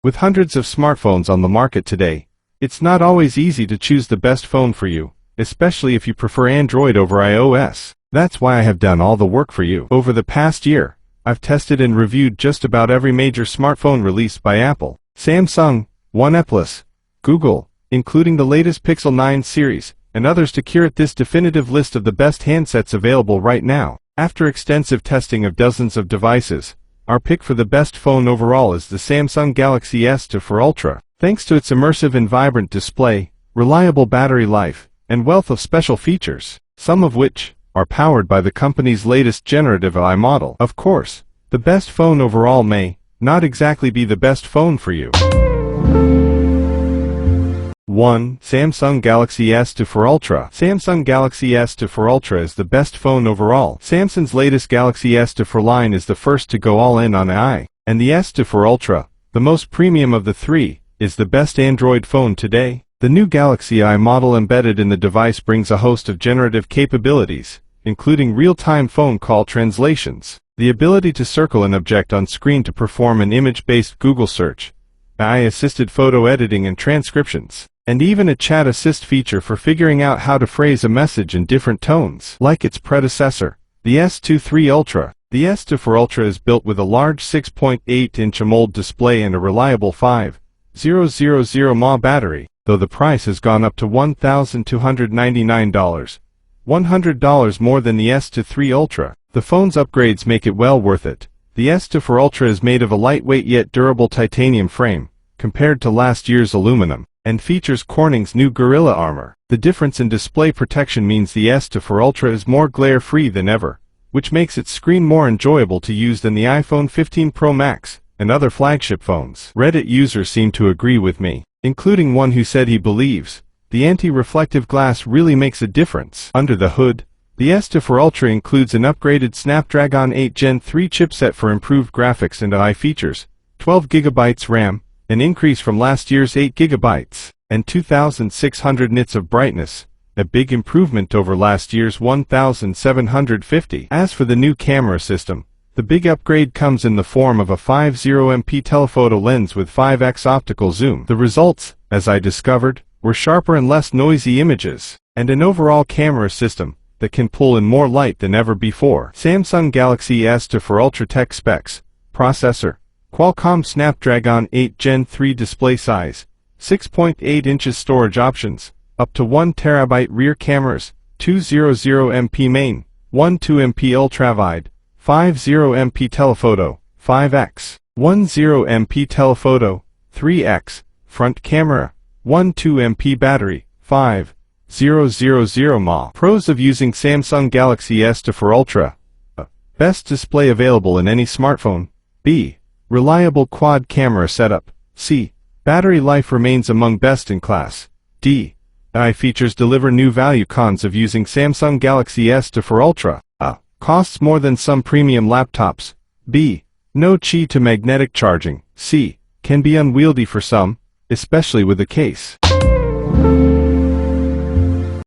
With hundreds of smartphones on the market today, it's not always easy to choose the best phone for you, especially if you prefer Android over iOS. That's why I have done all the work for you. Over the past year, I've tested and reviewed just about every major smartphone released by Apple, Samsung, OnePlus, Google, including the latest Pixel 9 series, and others to curate this definitive list of the best handsets available right now. After extensive testing of dozens of devices, our pick for the best phone overall is the Samsung Galaxy S24 Ultra. Thanks to its immersive and vibrant display, reliable battery life, and wealth of special features, some of which are powered by the company's latest generative AI model. Of course, the best phone overall may not exactly be the best phone for you. 1. Samsung Galaxy S24 Ultra. Samsung Galaxy S24 Ultra is the best phone overall. Samsung's latest Galaxy S24 line is the first to go all in on AI, and the S24 Ultra, the most premium of the three, is the best Android phone today. The new Galaxy AI model embedded in the device brings a host of generative capabilities, including real-time phone call translations, the ability to circle an object on screen to perform an image-based Google search, AI-assisted photo editing and transcriptions, and even a chat assist feature for figuring out how to phrase a message in different tones. Like its predecessor, the S23 Ultra, the S24 Ultra is built with a large 6.8-inch AMOLED display and a reliable 5000 mAh battery, though the price has gone up to $1,299, $100 more than the S23 Ultra. The phone's upgrades make it well worth it. The S24 Ultra is made of a lightweight yet durable titanium frame, compared to last year's aluminum, and features Corning's new Gorilla Armor. The difference in display protection means the S24 Ultra is more glare-free than ever, which makes its screen more enjoyable to use than the iPhone 15 Pro Max and other flagship phones. Reddit users seem to agree with me, including one who said he believes the anti-reflective glass really makes a difference. Under the hood, the S24 Ultra includes an upgraded Snapdragon 8 Gen 3 chipset for improved graphics and AI features, 12GB RAM, an increase from last year's 8GB, and 2600 nits of brightness, a big improvement over last year's 1750. As for the new camera system, the big upgrade comes in the form of a 50MP telephoto lens with 5x optical zoom. The results, as I discovered, were sharper and less noisy images, and an overall camera system that can pull in more light than ever before. Samsung Galaxy S24 Ultra tech specs: processor, Qualcomm Snapdragon 8 Gen 3 display size, 6.8 inches storage options, up to 1TB rear cameras, 200MP main, 12MP ultrawide, 50MP telephoto, 5x, 10MP telephoto, 3x, front camera, 12MP battery, 5000 mAh. Pros of using Samsung Galaxy S24 Ultra: A. Best display available in any smartphone. B. Reliable quad camera setup. C. Battery life remains among best in class. D. AI features deliver new value. Cons of using Samsung Galaxy S24 Ultra: A. Costs more than some premium laptops. B. No Qi to magnetic charging. C. Can be unwieldy for some, especially with a case.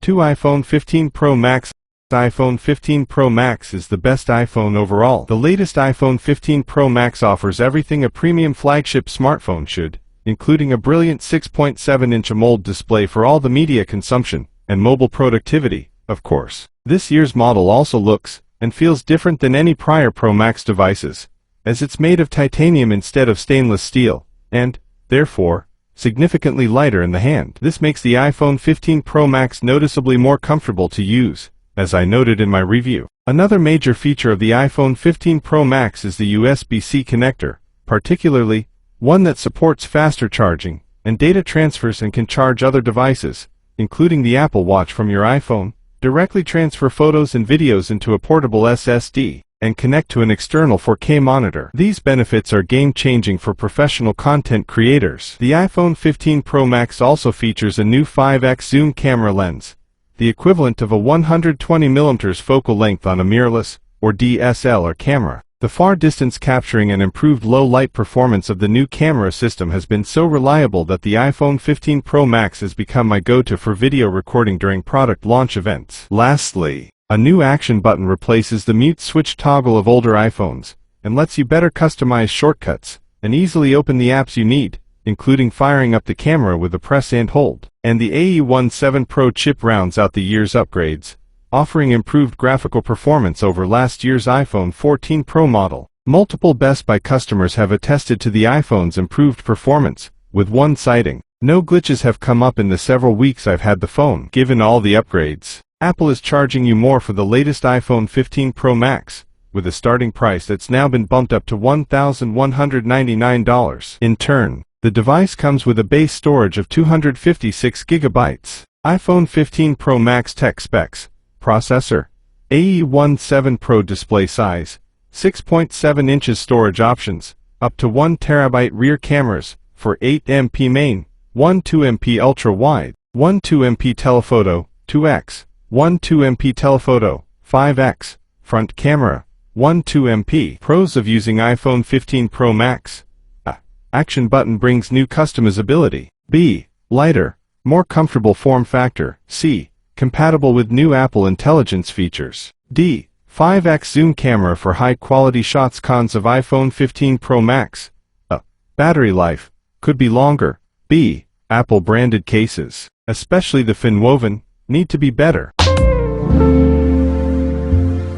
2. iPhone 15 Pro Max. iPhone 15 Pro Max is the best iPhone overall. The latest iPhone 15 Pro Max offers everything a premium flagship smartphone should, including a brilliant 6.7-inch AMOLED display for all the media consumption and mobile productivity, of course. This year's model also looks and feels different than any prior Pro Max devices, as it's made of titanium instead of stainless steel, and, therefore, significantly lighter in the hand. This makes the iPhone 15 Pro Max noticeably more comfortable to use, as I noted in my review. Another major feature of the iPhone 15 Pro Max is the USB-C connector, particularly one that supports faster charging and data transfers and can charge other devices, including the Apple Watch from your iPhone, directly transfer photos and videos into a portable SSD, and connect to an external 4K monitor. These benefits are game-changing for professional content creators. The iPhone 15 Pro Max also features a new 5x zoom camera lens, the equivalent of a 120mm focal length on a mirrorless, or DSLR camera. The far distance capturing and improved low light performance of the new camera system has been so reliable that the iPhone 15 Pro Max has become my go-to for video recording during product launch events. Lastly, a new action button replaces the mute switch toggle of older iPhones, and lets you better customize shortcuts and easily open the apps you need, including firing up the camera with a press and hold. And the AE17 Pro chip rounds out the year's upgrades, offering improved graphical performance over last year's iPhone 14 Pro model. Multiple Best Buy customers have attested to the iPhone's improved performance, with one citing, "No glitches have come up in the several weeks I've had the phone." Given all the upgrades, Apple is charging you more for the latest iPhone 15 Pro Max, with a starting price that's now been bumped up to $1,199. In turn, the device comes with a base storage of 256 GB. iPhone 15 Pro Max tech specs: processor, AE17 Pro display size, 6.7 inches storage options, up to 1 TB rear cameras, for 8MP main, 12MP ultra-wide, 12MP telephoto, 2x, 12MP telephoto, 5x, front camera, 12MP. Pros of using iPhone 15 Pro Max. A. Action button brings new customizability. B. Lighter, more comfortable form factor. C. Compatible with new Apple Intelligence features. D. 5x zoom camera for high-quality shots. Cons of iPhone 15 Pro Max. A. Battery life could be longer. B. Apple-branded cases, especially the fin-woven, need to be better.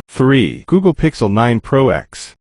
3. Google Pixel 9 Pro X.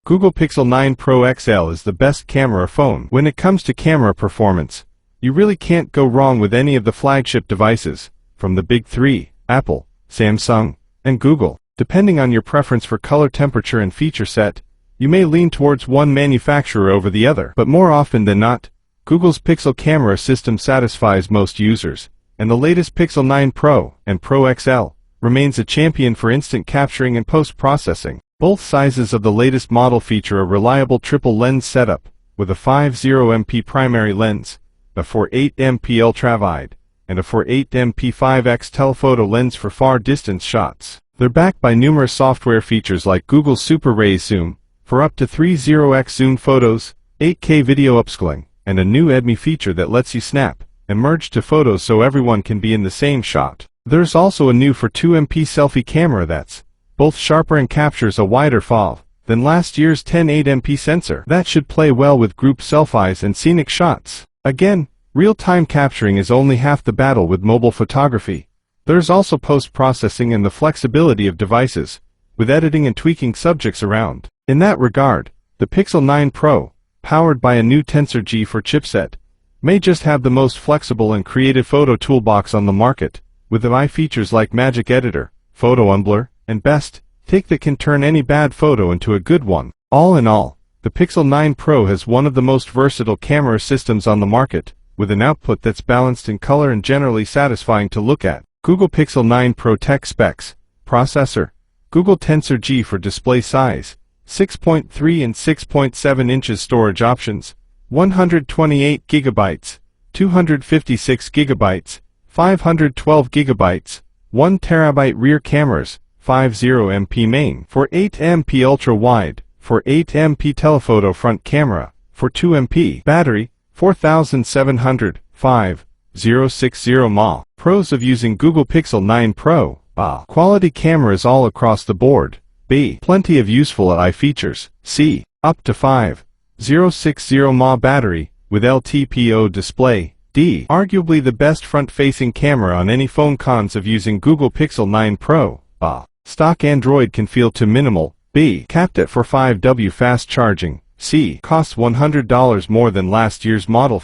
Google Pixel 9 Pro XL is the best camera phone. When it comes to camera performance, you really can't go wrong with any of the flagship devices, from the big three, Apple, Samsung, and Google. Depending on your preference for color, temperature, and feature set, you may lean towards one manufacturer over the other. But more often than not, Google's Pixel camera system satisfies most users, and the latest Pixel 9 Pro and Pro XL remains a champion for instant capturing and post-processing. Both sizes of the latest model feature a reliable triple lens setup, with a 50MP primary lens, a 48MP ultra-wide, and a 48MP 5x telephoto lens for far distance shots. They're backed by numerous software features like Google's Super Ray Zoom, for up to 30x zoom photos, 8K video upscaling, and a new EDMI feature that lets you snap and merge to photos so everyone can be in the same shot. There's also a new 4.2MP selfie camera that's both sharper and captures a wider FOV than last year's 10.8MP sensor. That should play well with group selfies and scenic shots. Again, real-time capturing is only half the battle with mobile photography. There's also post-processing and the flexibility of devices, with editing and tweaking subjects around. In that regard, the Pixel 9 Pro, powered by a new Tensor G4 chipset, may just have the most flexible and creative photo toolbox on the market, with AI features like Magic Editor, Photo Unblur, and Best Take that can turn any bad photo into a good one. All in all, the Pixel 9 Pro has one of the most versatile camera systems on the market, with an output that's balanced in color and generally satisfying to look at. Google Pixel 9 Pro tech specs: processor, Google Tensor G for display size, 6.3 and 6.7 inches storage options, 128 GB, 256 GB, 512 GB, 1 TB rear cameras, 50MP main, 48MP ultra-wide, 48MP telephoto front camera, 42MP battery, 4700, 5060 mAh. Pros of using Google Pixel 9 Pro: A. Quality cameras all across the board. B. Plenty of useful AI features. C. Up to 5060 mAh battery, with LTPO display. D. Arguably the best front-facing camera on any phone. Cons of using Google Pixel 9 Pro: A. Stock Android can feel too minimal. B. Capped at 45W fast charging. C. Costs $100 more than last year's model.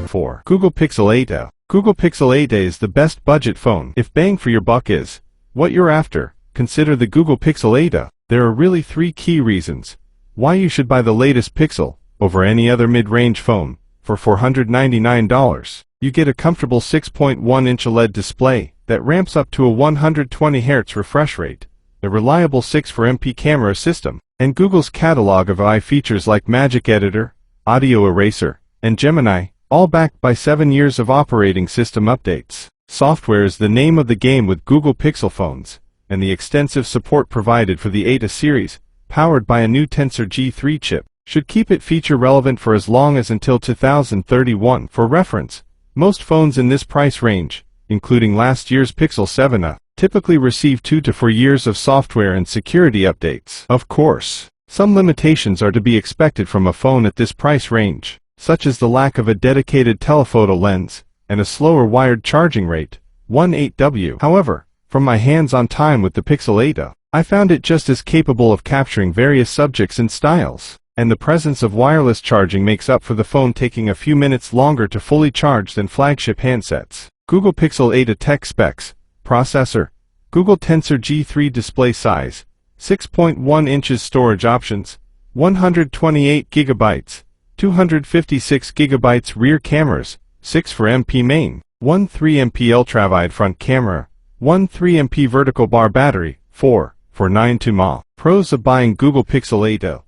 4. Google Pixel 8a. Google Pixel 8a is the best budget phone. If bang for your buck is what you're after, consider the Google Pixel 8a. There are really 3 key reasons why you should buy the latest Pixel over any other mid-range phone. For $499, you get a comfortable 6.1-inch OLED display that ramps up to a 120Hz refresh rate, a reliable 6.4MP camera system, and Google's catalog of AI features like Magic Editor, Audio Eraser, and Gemini, all backed by 7 years of operating system updates. Software is the name of the game with Google Pixel phones, and the extensive support provided for the 8a series, powered by a new Tensor G3 chip, should keep it feature relevant for as long as until 2031. For reference, most phones in this price range, including last year's Pixel 7a, typically receive 2 to 4 years of software and security updates. Of course, Some limitations are to be expected from a phone at this price range, such as the lack of a dedicated telephoto lens, and a slower wired charging rate, 18W. However, from my hands-on time with the Pixel 8a, I found it just as capable of capturing various subjects and styles, and the presence of wireless charging makes up for the phone taking a few minutes longer to fully charge than flagship handsets. Google Pixel 8a tech specs: processor, Google Tensor G3 display size, 6.1 inches storage options, 128 GB, 256 GB rear cameras, 6 for MP main, 1 3MP ultrawide front camera, 1 3MP vertical bar battery, 4 for 9 mAh. Pros of buying Google Pixel 8a: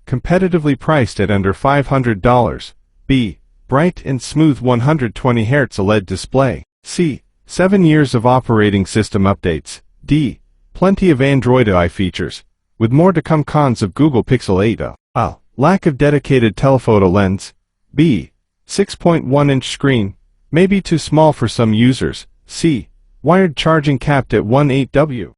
competitively priced at under $500. B. Bright and smooth 120Hz OLED display. C. 7 years of operating system updates. D. Plenty of Android AI features, with more to come. Cons of Google Pixel 8a: A. Lack of dedicated telephoto lens. B. 6.1-inch screen, may be too small for some users. C. Wired charging capped at 18W.